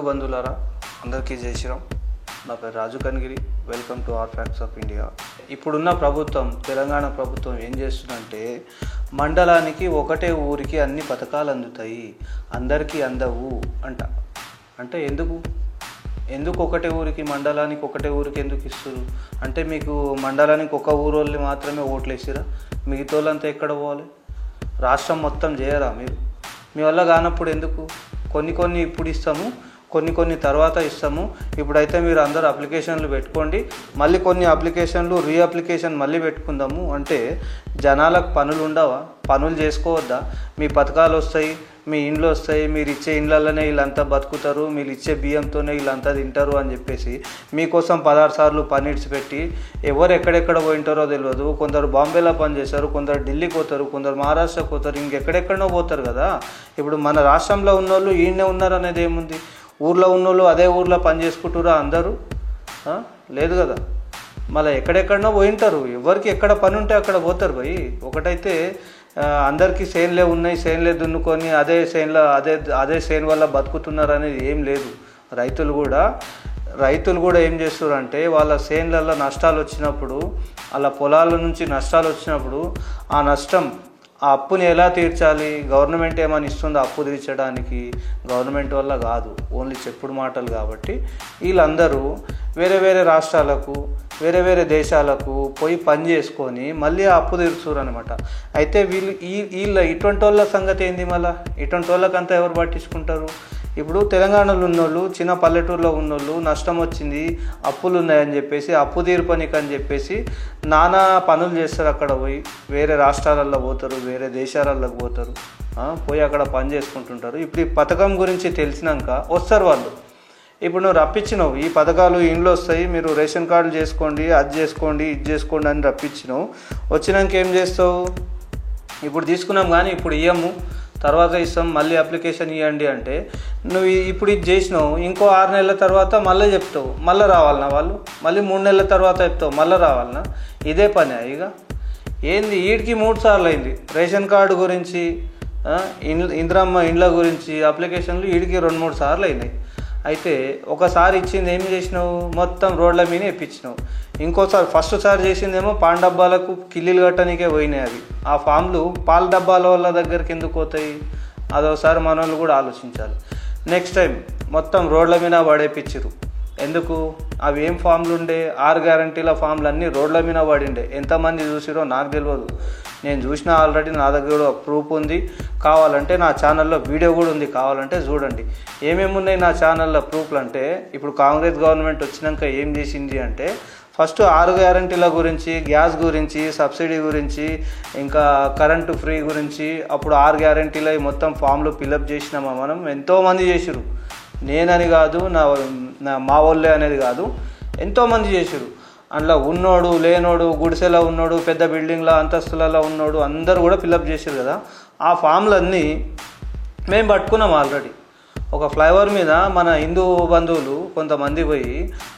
బంధువులారా అందరికీ జై శ్రీరామ్. నా పేరు Raju Kangiri. Welcome to our facts of India. ఇప్పుడున్న ప్రభుత్వం, తెలంగాణ ప్రభుత్వం ఏం చేస్తుందంటే మండలానికి ఒకటే ఊరికి అన్ని పథకాలు అందుతాయి, అందరికీ అందవు అంటే ఎందుకు ఒకటే ఊరికి, మండలానికి ఒకటే ఊరికి ఎందుకు ఇస్తారు అంటే మీకు మండలానికి ఒక ఊరోళ్ళని మాత్రమే ఓట్లు వేసిరా, మిగతా వాళ్ళంతా ఎక్కడ పోవాలి? రాష్ట్రం మొత్తం చేయరా మీరు? మీ వల్ల కానప్పుడు ఎందుకు? కొన్ని ఇప్పుడు ఇస్తాము, కొన్ని తర్వాత ఇస్తాము. ఇప్పుడైతే మీరు అందరూ అప్లికేషన్లు పెట్టుకోండి, మళ్ళీ కొన్ని అప్లికేషన్లు రీఅప్లికేషన్ మళ్ళీ పెట్టుకుందాము అంటే జనాలకు పనులు ఉండవా? పనులు చేసుకోవద్దా? మీ పథకాలు వస్తాయి, మీ ఇండ్లు వస్తాయి, మీరు ఇచ్చే ఇండ్లలోనే వీళ్ళంతా బతుకుతారు, మీరు ఇచ్చే బియ్యంతోనే వీళ్ళంతా తింటారు అని చెప్పేసి మీకోసం 16 సార్లు పని ఇడిచిపెట్టి ఎవరు ఎక్కడెక్కడ పోయింటారో తెలియదు. కొందరు బాంబేలో పని చేస్తారు, కొందరు ఢిల్లీకి పోతారు, కొందరు మహారాష్ట్రకు పోతారు, ఇంకెక్కడెక్కడో పోతారు కదా. ఇప్పుడు మన రాష్ట్రంలో ఉన్నోళ్ళు ఈయనే ఉన్నారు అనేది ఏముంది? ఊర్లో ఉన్నోళ్ళు అదే ఊర్లో పని చేసుకుంటారా అందరూ? లేదు కదా. మళ్ళీ ఎక్కడెక్కడనో పోయింటారు, ఎవరికి ఎక్కడ పని ఉంటే అక్కడ పోతారు భయ్. ఒకటైతే అందరికీ సేన్లే ఉన్నాయి, సేన్లే దున్నుకొని అదే సేన్ వల్ల బతుకుతున్నారు అనేది ఏం లేదు. రైతులు కూడా ఏం చేస్తారు అంటే వాళ్ళ సేన్లలో నష్టాలు వచ్చినప్పుడు, వాళ్ళ పొలాల నుంచి నష్టాలు వచ్చినప్పుడు ఆ అప్పుని ఎలా తీర్చాలి? గవర్నమెంట్ ఏమైనా ఇస్తుందో అప్పు తీర్చడానికి? గవర్నమెంట్ వల్ల కాదు, ఓన్లీ చెప్పుడు మాటలు. కాబట్టి వీళ్ళందరూ వేరే రాష్ట్రాలకు, వేరే దేశాలకు పోయి పని చేసుకొని మళ్ళీ ఆ అప్పు తీర్చురు అనమాట. అయితే ఇటువంటి వాళ్ళ సంగతి ఏంది? మళ్ళీ ఇటువంటి వాళ్ళకంతా ఎవరు పట్టించుకుంటారు? ఇప్పుడు తెలంగాణలో ఉన్నోళ్ళు, చిన్న పల్లెటూరులో ఉన్నోళ్ళు నష్టం వచ్చింది, అప్పులు ఉన్నాయని చెప్పేసి అప్పు తీర్పనికి అని చెప్పేసి నానా పనులు చేస్తారు. అక్కడ పోయి వేరే రాష్ట్రాలలో పోతారు, వేరే దేశాలకు పోతారు, పోయి అక్కడ పని చేసుకుంటుంటారు. ఇప్పుడు ఈ పథకం గురించి తెలిసినాక వస్తారు వాళ్ళు. ఇప్పుడు నువ్వు రప్పించినావు, ఈ పథకాలు ఇండ్లు వస్తాయి, మీరు రేషన్ కార్డులు చేసుకోండి, అది చేసుకోండి, ఇది చేసుకోండి అని రప్పించినావు. వచ్చినాక ఏం చేస్తావు? ఇప్పుడు తీసుకున్నాం కానీ ఇప్పుడు ఇయ్యము, తర్వాత ఇస్తాం, మళ్ళీ అప్లికేషన్ ఇవ్వండి అంటే నువ్వు ఇప్పుడు ఇది చేసినావు. ఇంకో 6 నెలల తర్వాత మళ్ళీ చెప్తావు, మళ్ళీ రావాలన్నా వాళ్ళు, మళ్ళీ 3 నెలల తర్వాత చెప్తావు, మళ్ళీ రావాలన్నా. ఇదే పని ఇక ఏంది? వీడికి 3 సార్లు అయింది. రేషన్ కార్డు గురించి, ఇందిరమ్మ ఇండ్ల గురించి అప్లికేషన్లు వీడికి 2-3 సార్లు అయినాయి. అయితే ఒకసారి ఇచ్చింది ఏం చేసినావు? మొత్తం రోడ్ల మీద ఎప్పించినావు. ఇంకోసారి ఫస్ట్ సారి చేసిందేమో పాన్ డబ్బాలకు కిల్లీలు కట్టడానికే పోయినాయి. అవి ఆ ఫామ్లు పాల డబ్బాల వాళ్ళ దగ్గరికి ఎందుకు పోతాయి? అదోసారి మన వాళ్ళు కూడా ఆలోచించాలి. నెక్స్ట్ టైం మొత్తం రోడ్ల మీద పడేపించారు. ఎందుకు? అవి ఏం ఫామ్లు ఉండే? 6 గ్యారంటీల ఫామ్లు అన్నీ రోడ్ల మీద పడిండే. ఎంతమంది చూసిరో నాకు తెలియదు, నేను చూసిన ఆల్రెడీ. నా దగ్గర ప్రూఫ్ ఉంది, కావాలంటే నా ఛానల్లో వీడియో కూడా ఉంది, కావాలంటే చూడండి. ఏమేమి ఉన్నాయి నా ఛానల్లో ప్రూఫ్లు అంటే, ఇప్పుడు కాంగ్రెస్ గవర్నమెంట్ వచ్చినాక ఏం చేసింది అంటే ఫస్ట్ 6 గ్యారంటీల గురించి, గ్యాస్ గురించి, సబ్సిడీ గురించి, ఇంకా కరెంటు ఫ్రీ గురించి, అప్పుడు 6 గ్యారంటీల మొత్తం ఫామ్లు ఫిలప్ చేసినామా మనం. ఎంతోమంది చేసిరు, నేనని కాదు, మా వాళ్ళే అనేది కాదు, ఎంతోమంది చేసిరు. అందులో ఉన్నోడు లేనోడు, గుడిసెలో ఉన్నోడు, పెద్ద బిల్డింగ్ల అంతస్తులలో ఉన్నోడు అందరూ కూడా ఫిలప్ చేసారు కదా. ఆ ఫామ్లన్నీ మేము పట్టుకున్నాం ఆల్రెడీ. ఒక ఫ్లైఓవర్ మీద మన హిందూ బంధువులు కొంతమంది పోయి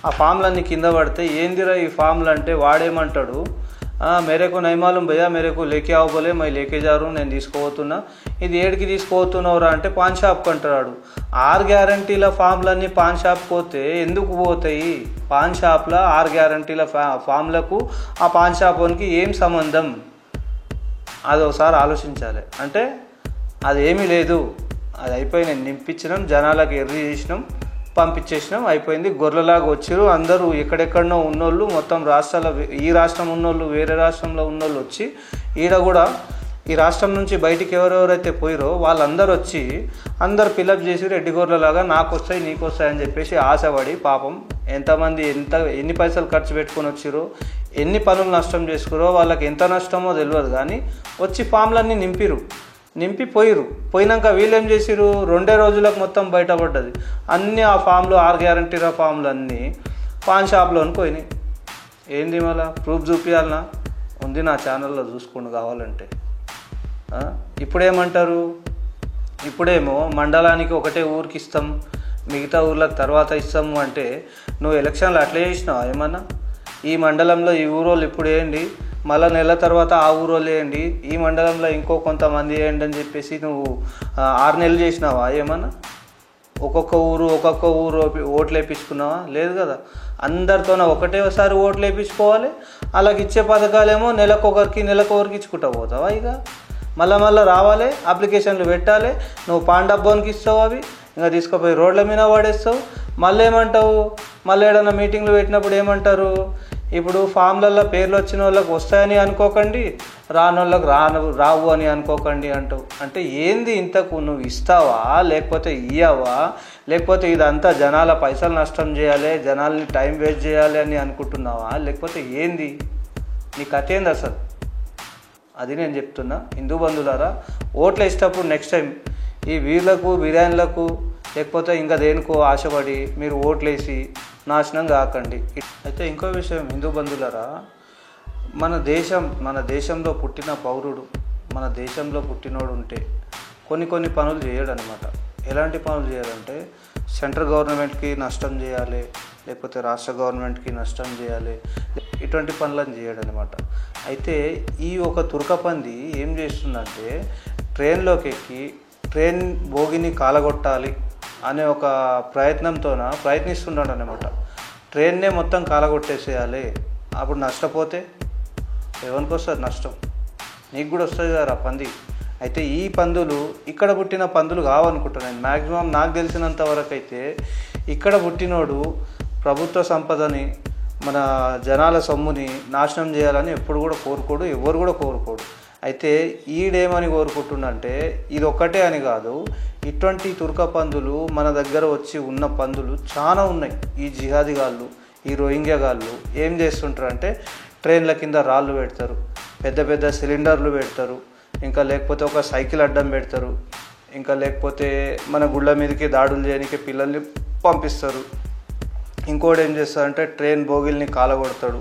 ఆ ఫామ్లన్నీ కింద పడితే, ఏందిరా ఈ ఫామ్లు అంటే వాడేమంటాడు, మేరేకు నైమాలం భయ్యా, మేరేకు లేకే అవ్వలే, మై లేకే జారు, నేను తీసుకోబోతున్నా. ఇది ఏడికి తీసుకోబోతున్నావురా అంటే పాన్ షాప్కి అంటాడు. 6 గ్యారంటీల ఫామ్లన్నీ పాన్ షాప్కి పోతే ఎందుకు పోతాయి? పాన్ షాప్లో 6 గ్యారంటీల ఫామ్లకు ఆ పాన్ షాప్కి ఏం సంబంధం? అది ఒకసారి ఆలోచించాలి. అంటే అది ఏమీ లేదు, అది అయిపోయి నేను నింపించినాం, జనాలకు ఎర్రి చేసినాం, పంపించేసినాం, అయిపోయింది. గొర్రెలాగా వచ్చారు అందరూ, ఎక్కడెక్కడనో ఉన్నోళ్ళు, మొత్తం రాష్ట్రాల, ఈ రాష్ట్రం ఉన్నోళ్ళు, వేరే రాష్ట్రంలో ఉన్నోళ్ళు వచ్చి ఈడ కూడా ఈ రాష్ట్రం నుంచి బయటికి ఎవరెవరైతే పోయిరో వాళ్ళందరూ వచ్చి అందరు ఫిలప్ చేసి రెడ్డి గొర్రెలాగా నాకు వస్తాయి నీకు వస్తాయి అని చెప్పేసి ఆశపడి పాపం ఎంతమంది ఎన్ని పైసలు ఖర్చు పెట్టుకొని వచ్చిరో, ఎన్ని పనులు నష్టం చేసుకురో, వాళ్ళకి ఎంత నష్టమో తెలియదు. కానీ వచ్చి ఫామ్లన్నీ నింపి పోయినాక వీళ్ళు ఏం చేసిరు? 2 రోజులకు మొత్తం బయటపడ్డది. అన్నీ ఆ ఫామ్లు 6 గ్యారంటీల ఫామ్లు అన్నీ పాన్ షాప్లోని పోయినాయి. ఏంది మళ్ళా ప్రూఫ్ చూపించాలన్నా? ఉంది నా ఛానల్లో, చూసుకోండి కావాలంటే. ఇప్పుడేమంటారు? ఇప్పుడేమో మండలానికి ఒకటే ఊరికి ఇస్తాం, మిగతా ఊర్లకు తర్వాత ఇస్తాము అంటే నువ్వు ఎలక్షన్లు అట్లే చేసినావా ఏమన్నా? ఈ మండలంలో ఈ ఊరోళ్ళు ఇప్పుడు వేయండి, మళ్ళీ నెల తర్వాత ఆ ఊరోళ్ళు వేయండి, ఈ మండలంలో ఇంకో కొంతమంది వేయండి అని చెప్పేసి నువ్వు 6 నెలలు చేసినావా ఏమన్నా? ఒక్కొక్క ఊరు ఓట్లు వేయించుకున్నావా? లేదు కదా. అందరితోనే ఒకటేసారి ఓట్లు వేయించుకోవాలి. అలాగే ఇచ్చే పథకాలేమో నెలకొకరికి ఇచ్చుకుంటా పోతావా? ఇక మళ్ళీ రావాలి, అప్లికేషన్లు పెట్టాలి. నువ్వు పాండబ్బోనికి ఇస్తావు, అవి ఇంకా తీసుకుపోయి రోడ్ల మీద వాడేస్తావు. మళ్ళీ ఏమంటావు? మళ్ళీ ఏదైనా మీటింగ్లు పెట్టినప్పుడు ఏమంటారు? ఇప్పుడు ఫామ్లలో పేర్లు వచ్చిన వాళ్ళకి వస్తాయని అనుకోకండి, రాని వాళ్ళకి రావు అని అనుకోకండి అంటావు. అంటే ఏంది? ఇంతకు నువ్వు ఇస్తావా, లేకపోతే ఇయ్యవా, లేకపోతే ఇదంతా జనాల పైసలు నష్టం చేయాలి, జనాల్ని టైం వేస్ట్ చేయాలి అని అనుకుంటున్నావా, లేకపోతే ఏంది నీ కథ ఏంది అసలు? అది నేను చెప్తున్నా. హిందూ బంధువులారా, ఓట్లు వేసేటప్పుడు నెక్స్ట్ టైం ఈ వీళ్ళకు బిర్యానీలకు లేకపోతే ఇంకా దేనికో ఆశపడి మీరు ఓట్లేసి నాశనం కాకండి. అయితే ఇంకో విషయం హిందూ బంధువులారా, మన దేశంలో పుట్టిన పౌరుడు, మన దేశంలో పుట్టినోడు ఉంటే కొన్ని పనులు చేయడు అనమాట. ఎలాంటి పనులు చేయాలంటే సెంట్రల్ గవర్నమెంట్కి నష్టం చేయాలి, లేకపోతే రాష్ట్ర గవర్నమెంట్కి నష్టం చేయాలి, ఇటువంటి పనులను చేయడు అనమాట. అయితే ఈ ఒక తుర్కపంది ఏం చేస్తుందంటే ట్రైన్లోకి ఎక్కి ట్రైన్ బోగిని కాలగొట్టాలి అనే ఒక ప్రయత్నిస్తున్నాడు అనమాట. ట్రైన్నే మొత్తం కాలగొట్టేసేయాలి. అప్పుడు నష్టపోతే ఎవరికి వస్తుంది నష్టం? నీకు కూడా వస్తుంది కదా పంది. అయితే ఈ పందులు ఇక్కడ పుట్టిన పందులు కావనుకుంటున్నాను. మ్యాక్సిమం నాకు తెలిసినంత వరకు అయితే ఇక్కడ పుట్టినోడు ప్రభుత్వ సంపదని, మన జనాల సొమ్ముని నాశనం చేయాలని ఎప్పుడు కూడా కోరుకోడు, ఎవరు కూడా కోరుకోడు. అయితే ఈడేమని కోరుకుంటుండంటే ఇది ఒక్కటే అని కాదు, ఇటువంటి తుర్క పందులు మన దగ్గర వచ్చి ఉన్న పందులు చాలా ఉన్నాయి. ఈ జిహాదీ గాళ్ళు, ఈ రోహింగ్యా గాళ్ళు ఏం చేస్తుంటారంటే ట్రైన్ల కింద రాళ్ళు పెడతారు, పెద్ద సిలిండర్లు పెడతారు, ఇంకా లేకపోతే ఒక సైకిల్ అడ్డం పెడతారు, ఇంకా లేకపోతే మన గుళ్ళ మీదకి దాడులు చేయడానికి పిల్లల్ని పంపిస్తారు. ఇంకోటి ఏం చేస్తారంటే ట్రైన్ బోగిల్ని కాలగొడతాడు.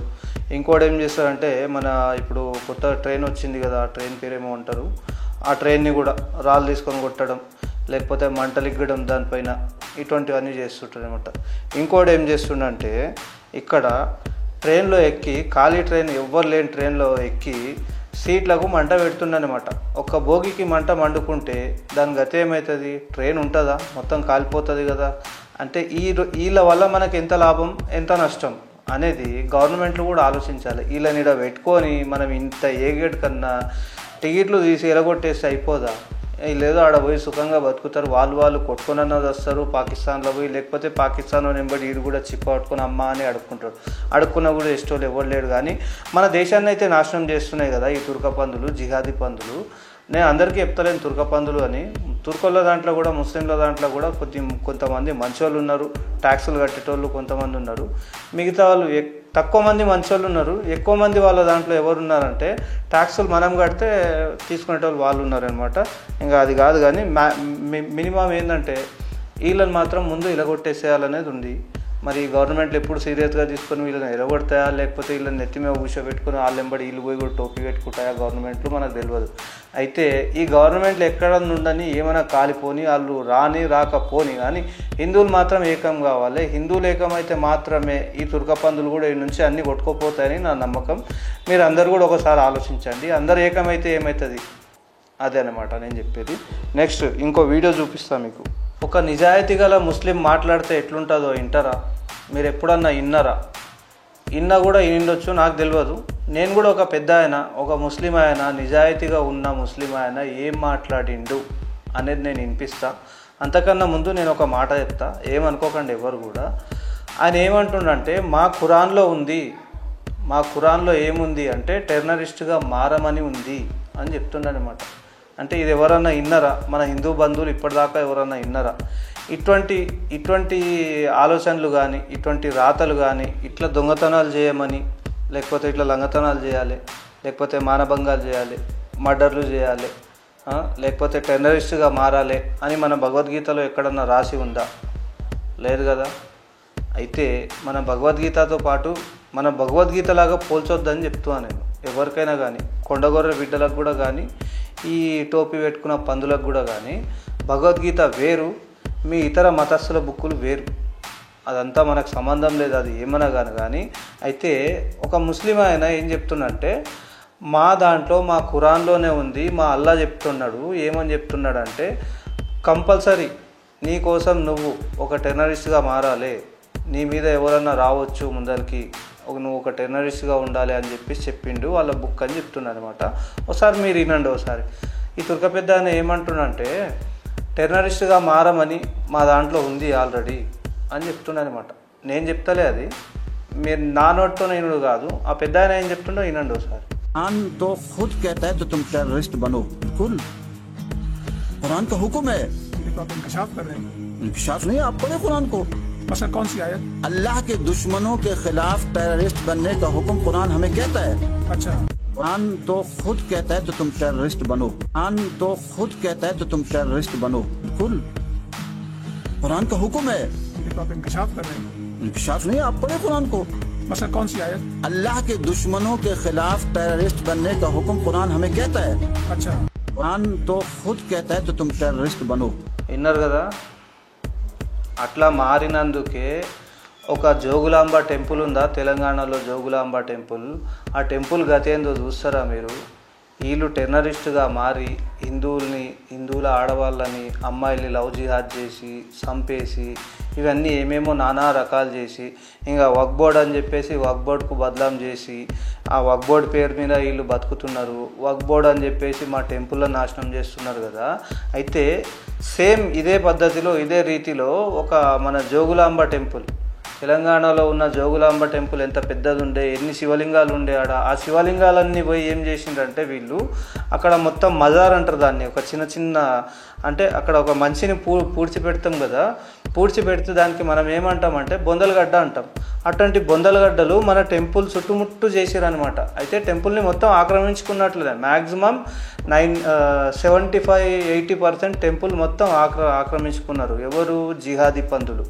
ఇంకోటి ఏం చేస్తారంటే మన ఇప్పుడు కొత్త ట్రైన్ వచ్చింది కదా, ఆ ట్రైన్ పేరేమో అంటారు, ఆ ట్రైన్ని కూడా రాళ్ళు తీసుకొని కొట్టడం, లేకపోతే మంటలు ఇగ్గడం దానిపైన, ఇటువంటివన్నీ చేస్తుంటారు అనమాట. ఇంకోటి ఏం చేస్తుండంటే ఇక్కడ ట్రైన్లో ఎక్కి, ఖాళీ ట్రైన్ ఎవ్వరు లేని ట్రైన్లో ఎక్కి సీట్లకు మంట పెడుతుండనమాట. ఒక్క బోగికి మంట మండుకుంటే దాని గతి ఏమవుతుంది? ట్రైన్ ఉంటుందా? మొత్తం కాలిపోతుంది కదా. అంటే వీళ్ళ వల్ల మనకు ఎంత లాభం, ఎంత నష్టం అనేది గవర్నమెంట్లు కూడా ఆలోచించాలి. వీళ్ళని ఇక్కడ పెట్టుకొని మనం ఇంత ఏగేట్ కన్నా టికెట్లు తీసి ఎలగొట్టేస్తే అయిపోదా? లేదో ఆడ పోయి సుఖంగా బతుకుతారు, వాళ్ళు కొట్టుకున్నది వస్తారు పాకిస్తాన్లో పోయి, లేకపోతే పాకిస్తాన్లో నింబడి వీడు కూడా చిప్ప పట్టుకొని అమ్మ అని అడుక్కుంటాడు. అడుక్కున్నా కూడా ఇష్టం ఎవరు లేడు. కానీ మన దేశాన్ని అయితే నాశనం చేస్తున్నాయి కదా ఈ తుర్క పందులు, జిహాదీ పందులు. నేను అందరికీ చెప్తలేను తుర్క పందులు అని. తుర్కోళ్ళ దాంట్లో కూడా, ముస్లింల దాంట్లో కూడా కొంతమంది మంచోళ్ళు ఉన్నారు, ట్యాక్సులు కట్టేటోళ్ళు కొంతమంది ఉన్నారు. మిగతా వాళ్ళు తక్కువ మంది మంచోళ్ళు ఉన్నారు. ఎక్కువ మంది వాళ్ళ దాంట్లో ఎవరు ఉన్నారంటే ట్యాక్సులు మనం కడితే తీసుకునేటోళ్ళు వాళ్ళు ఉన్నారనమాట. ఇంకా అది కాదు. కానీ మినిమం ఏంటంటే వీళ్ళని మాత్రం ముందు ఇలగొట్టేసేయాలనేది ఉంది. మరి గవర్నమెంట్లు ఎప్పుడు సీరియస్గా తీసుకొని వీళ్ళని ఎరగొడతాయా, లేకపోతే వీళ్ళని నెత్తి మీద కూర్చోబెట్టుకుని వాళ్ళెంబడి వీళ్ళు పోయి కూడా టోపీ పెట్టుకుంటాయా గవర్నమెంట్లు, మనకు తెలియదు. అయితే ఈ గవర్నమెంట్లు ఎక్కడ నుండని ఏమైనా కాలిపోని, వాళ్ళు రాకపోని, కానీ హిందువులు మాత్రం ఏకం కావాలి. హిందువులు ఏకమైతే మాత్రమే ఈ తుర్క పందులు కూడా ఈ నుంచి అన్నీ కొట్టుకోపోతాయని నా నమ్మకం. మీరు అందరు కూడా ఒకసారి ఆలోచించండి. అందరు ఏకమైతే ఏమవుతుంది? అదే అనమాట నేను చెప్పేది. నెక్స్ట్ ఇంకో వీడియో చూపిస్తాను మీకు. ఒక నిజాయితీ గల ముస్లిం మాట్లాడితే ఎట్లుంటుందో వింటారా? మీరు ఎప్పుడన్నా ఇన్నా కూడా వినొచ్చు, నాకు తెలియదు. నేను కూడా ఒక పెద్ద ఆయన, ఒక ముస్లిం ఆయన, నిజాయితీగా ఉన్న ముస్లిం ఆయన ఏం మాట్లాడిండు అనేది నేను వినిపిస్తా. అంతకన్నా ముందు నేను ఒక మాట చెప్తా, ఏమనుకోకండి ఎవరు కూడా. ఆయన ఏమంటుండంటే మా ఖురాన్లో ఏముంది అంటే టెర్రరిస్ట్గా మారమని ఉంది అని చెప్తుండనమాట. అంటే ఇది ఎవరన్నా విన్నారా? మన హిందూ బంధువులు ఇప్పటిదాకా ఎవరన్నా విన్నారా? ఇటువంటి ఆలోచనలు కానీ, ఇటువంటి రాతలు కానీ, ఇట్లా దొంగతనాలు చేయమని, లేకపోతే ఇట్లా లంగతనాలు చేయాలి, లేకపోతే మానభంగాలు చేయాలి, మర్డర్లు చేయాలి, లేకపోతే టెర్రరిస్ట్గా మారాలి అని మన భగవద్గీతలో ఎక్కడన్నా రాసి ఉందా? లేదు కదా. అయితే మన భగవద్గీతతో పాటు మన భగవద్గీతలాగా పోల్చొద్దని చెప్తున్నాను నేను. ఎవరికైనా కానీ, కొండగొర్రె బిడ్డలకు కూడా కానీ, ఈ టోపీ పెట్టుకున్న పందులకు కూడా కానీ భగవద్గీత వేరు, మీ ఇతర మతస్థుల బుక్కులు వేరు. అదంతా మనకు సంబంధం లేదు, అది ఏమన్నా కానీ. అయితే ఒక ముస్లిం ఆయన ఏం చెప్తున్నంటే మా దాంట్లో, మా ఖురాన్లోనే ఉంది, మా అల్లా చెప్తున్నాడు. ఏమని చెప్తున్నాడు అంటే కంపల్సరీ నీ కోసం నువ్వు ఒక టెర్రరిస్ట్గా మారాలి, నీ మీద ఎవరన్నా రావచ్చు ముందరికి, నువ్వు ఒక టెర్రరిస్ట్గా ఉండాలి అని చెప్పి చెప్పిండు వాళ్ళ బుక్ అని చెప్తున్నాను అనమాట. ఒకసారి మీరు వినండి. ఒకసారి ఈ తుర్క పెద్ద ఆయన ఏమంటున్నంటే టెర్రరిస్ట్గా మారమని మా దాంట్లో ఉంది ఆల్రెడీ అని చెప్తున్నాను అనమాట. నేను చెప్తలే, అది మీరు నా నోటితో నేను కాదు, ఆ పెద్ద ఆయన ఏం చెప్తుండో వినండి ఒకసారి. तो खुद कहता है तो तुम टेररिस्ट बनो, बिल्कुल कुरान का हुक्म है। तो आप इंकशाफ कर रहे हैं। इंकशाफ नहीं, आप पढ़े कुरान को। मसलन कौन सी आयत? अल्लाह के दुश्मनों के खिलाफ टेररिस्ट बनने का हुक्म कुरान हमें कहता है। अच्छा, कुरान तो खुद कहता है तो तुम टेररिस्ट बनो, कुरान तो खुद कहता है तो तुम टेररिस्ट बनो, बिल्कुल कुरान का हुक्म है। तो आप इंकशाफ कर रहे हैं। इंकशाफ नहीं, आप पढ़े कुरान को। मसलन कौन सी आयत? अल्लाह के दुश्मनों के खिलाफ टेररिस्ट बनने का हुक्म कुरान हमें कहता है। अच्छा, कुरान तो खुद कहता है तो तुम टेररिस्ट बनो। విన్నారు కదా, అట్లా మారినందుకే ఒక జోగులాంబ టెంపుల్ ఉందా తెలంగాణలో, జోగులాంబ టెంపుల్. ఆ టెంపుల్ గతేందో చూస్తారా మీరు? వీళ్ళు టెర్రరిస్టుగా మారి హిందువుల ఆడవాళ్ళని అమ్మాయిల్ని లవ్ జిహాద్ చేసి చంపేసి ఇవన్నీ ఏమేమో నానా రకాలు చేసి ఇంకా వక్ఫ్ బోర్డ్ అని చెప్పేసి వక్ఫ్ బోర్డ్కు బదలాం చేసి ఆ వక్ఫ్ బోర్డ్ పేరు మీద వీళ్ళు బతుకుతున్నారు. వక్ఫ్ బోర్డ్ అని చెప్పేసి మా టెంపుల్లో నాశనం చేస్తున్నారు కదా. అయితే సేమ్ ఇదే పద్ధతిలో ఇదే రీతిలో ఒక మన జోగులాంబ టెంపుల్, తెలంగాణలో ఉన్న జోగులాంబ టెంపుల్ ఎంత పెద్దది ఉండే, ఎన్ని శివలింగాలు ఉండే ఆడ. ఆ శివలింగాలన్నీ పోయి ఏం చేసిండ్రంటే వీళ్ళు అక్కడ మొత్తం మజార్ అంటారు దాన్ని, ఒక చిన్న అంటే అక్కడ ఒక మనిషిని పూడ్చిపెడతాం కదా, పూడ్చిపెడితే దానికి మనం ఏమంటామంటే బొందలగడ్డ అంటాం. అటువంటి బొందలగడ్డలు మన టెంపుల్ చుట్టుముట్టు చేసిరనమాట. అయితే టెంపుల్ని మొత్తం ఆక్రమించుకున్నట్లే మ్యాక్సిమం 75-80% టెంపుల్ మొత్తం ఆక్రమించుకున్నారు. ఎవరు? జిహాదీ పందులు.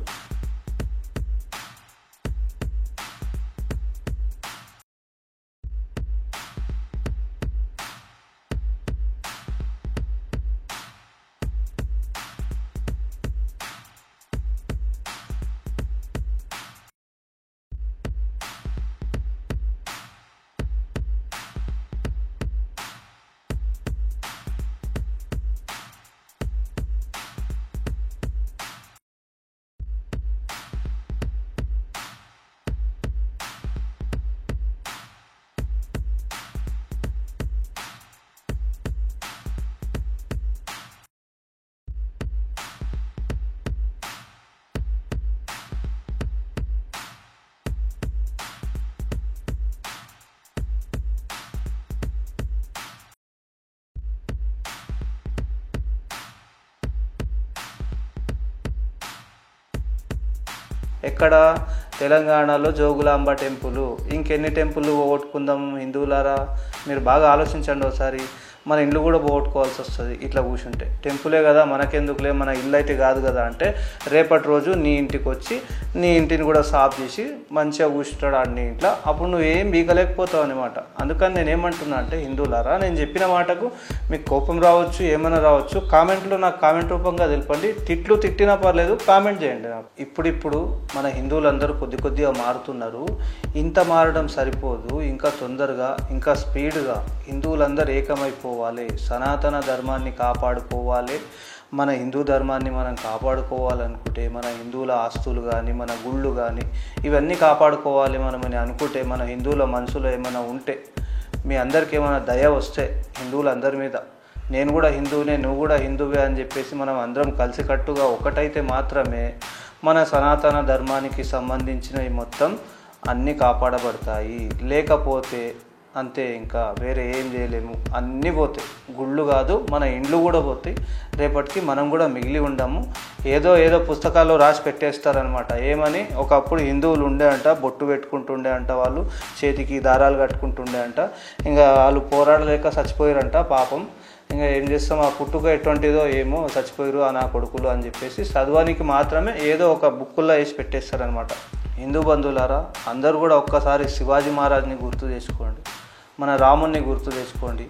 ఎక్కడ? తెలంగాణలో జోగులాంబ టెంపుల్. ఇంకెన్ని టెంపుల్ పోగొట్టుకుందాం హిందువులారా? మీరు బాగా ఆలోచించండి ఒకసారి. మన ఇల్లు కూడా పోగొట్టుకోవాల్సి వస్తుంది ఇట్లా కూర్చుంటే. టెంపులే కదా మనకెందుకులే, మన ఇల్లు అయితే కాదు కదా అంటే రేపటి రోజు నీ ఇంటికి వచ్చి నీ ఇంటిని కూడా సాఫ్ చేసి మంచిగా కూర్చుంటాడు ఆడిని ఇంట్లో. అప్పుడు నువ్వు ఏం బీగలేకపోతావు అనమాట. అందుకని నేనేమంటున్నా అంటే హిందువులారా, నేను చెప్పిన మాటకు మీకు కోపం రావచ్చు, ఏమైనా రావచ్చు, కామెంట్లో నాకు కామెంట్ రూపంగా తెలపండి. తిట్టినా పర్లేదు, కామెంట్ చేయండి నాకు. ఇప్పుడు మన హిందువులందరూ కొద్దిగా మారుతున్నారు. ఇంత మారడం సరిపోదు, ఇంకా తొందరగా ఇంకా స్పీడ్గా హిందువులందరూ ఏకమైపోవాలి. సనాతన ధర్మాన్ని కాపాడుకోవాలి. మన హిందూ ధర్మాన్ని మనం కాపాడుకోవాలనుకుంటే, మన హిందువుల ఆస్తులు కానీ మన గుళ్ళు కానీ ఇవన్నీ కాపాడుకోవాలి మనమని అనుకుంటే, మన హిందువుల మనసులో ఏమైనా ఉంటే, మీ అందరికీ ఏమైనా దయ వస్తే హిందువులందరి మీద, నేను కూడా హిందువునే నువ్వు కూడా హిందువే అని చెప్పేసి మనం అందరం కలిసికట్టుగా ఒకటైతే మాత్రమే మన సనాతన ధర్మానికి సంబంధించిన ఈ మొత్తం అన్నీ కాపాడబడతాయి. లేకపోతే అంతే, ఇంకా వేరే ఏం చేయలేము. అన్నీ పోతాయి. గుళ్ళు కాదు మన ఇండ్లు కూడా పోతాయి. రేపటికి మనం కూడా మిగిలి ఉండము. ఏదో పుస్తకాల్లో రాసి పెట్టేస్తారనమాట. ఏమని? ఒకప్పుడు హిందువులు ఉండే అంట, బొట్టు పెట్టుకుంటుండే అంట, వాళ్ళు చేతికి దారాలు కట్టుకుంటుండే అంట, ఇంకా వాళ్ళు పోరాడలేక చచ్చిపోయారంట పాపం. ఇంకా ఏం చేస్తాం, ఆ పుట్టుక ఎటువంటిదో ఏమో, చచ్చిపోయారు ఆ నా కొడుకులు అని చెప్పేసి చదవానికి మాత్రమే ఏదో ఒక బుక్కుల్లో వేసి పెట్టేస్తారనమాట. హిందూ బంధువులారా, అందరూ కూడా ఒక్కసారి శివాజీ మహారాజ్ని గుర్తు తెచ్చుకోండి, మన రాముణ్ణి గుర్తు తెచ్చుకోండి,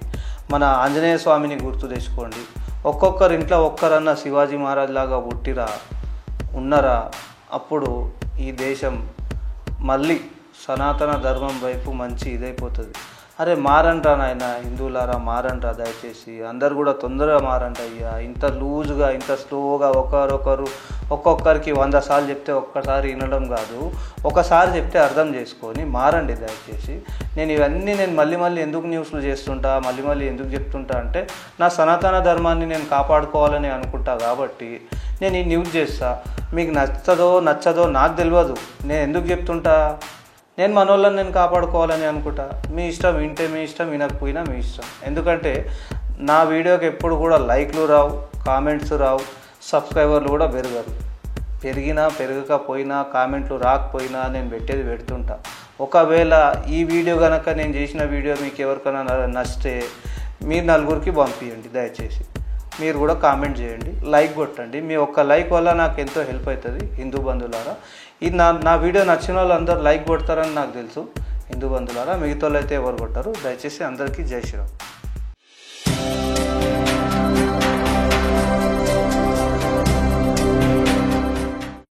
మన ఆంజనేయ స్వామిని గుర్తు తెచ్చుకోండి. ఒక్కొక్కరి ఇంట్లో ఒక్కరన్నా శివాజీ మహారాజ్ లాగా పుట్టిరా ఉన్నరా, అప్పుడు ఈ దేశం మళ్ళీ సనాతన ధర్మం వైపు మంచి ఇదైపోతుంది. అరే మారండ్రా నాయన, హిందువులారా మారండ్రా, దయచేసి అందరు కూడా తొందరగా మారండి అయ్యా. ఇంత లూజ్గా ఇంత స్లోగా ఒక్కొక్కరికి 100 సార్లు చెప్తే ఒక్కసారి వినడం కాదు, ఒకసారి చెప్తే అర్థం చేసుకొని మారండి దయచేసి. నేను మళ్ళీ ఎందుకు న్యూస్లు చేస్తుంటా, మళ్ళీ ఎందుకు చెప్తుంటా అంటే నా సనాతన ధర్మాన్ని నేను కాపాడుకోవాలని అనుకుంటా కాబట్టి నేను ఈ న్యూస్ చేస్తా. మీకు నచ్చదో నాకు తెలియదు, నేను ఎందుకు చెప్తుంటా, నేను మనోళ్ళని నేను కాపాడుకోవాలని అనుకుంటా. మీ ఇష్టం, వింటే మీ ఇష్టం, వినకపోయినా మీ ఇష్టం. ఎందుకంటే నా వీడియోకి ఎప్పుడు కూడా లైక్లు రావు, కామెంట్స్ రావు, సబ్స్క్రైబర్లు కూడా పెరగకపోయినా కామెంట్లు రాకపోయినా నేను పెడుతుంటా. ఒకవేళ ఈ వీడియో కనుక నేను చేసిన వీడియో మీకు ఎవరికైనా నచ్చితే మీరు నలుగురికి పంపించండి దయచేసి. మీరు కూడా కామెంట్ చేయండి, లైక్ కొట్టండి. మీ ఒక్క లైక్ వల్ల నాకు ఎంతో హెల్ప్ అవుతుంది హిందూ బంధువులారా. ఇది నా వీడియో నచ్చిన వాళ్ళు అందరూ లైక్ కొడతారని నాకు తెలుసు హిందూ బంధువులారా, మిగతా వాళ్ళు అయితే ఎవరు కొట్టారు. దయచేసి అందరికీ జై శ్రీరామ్.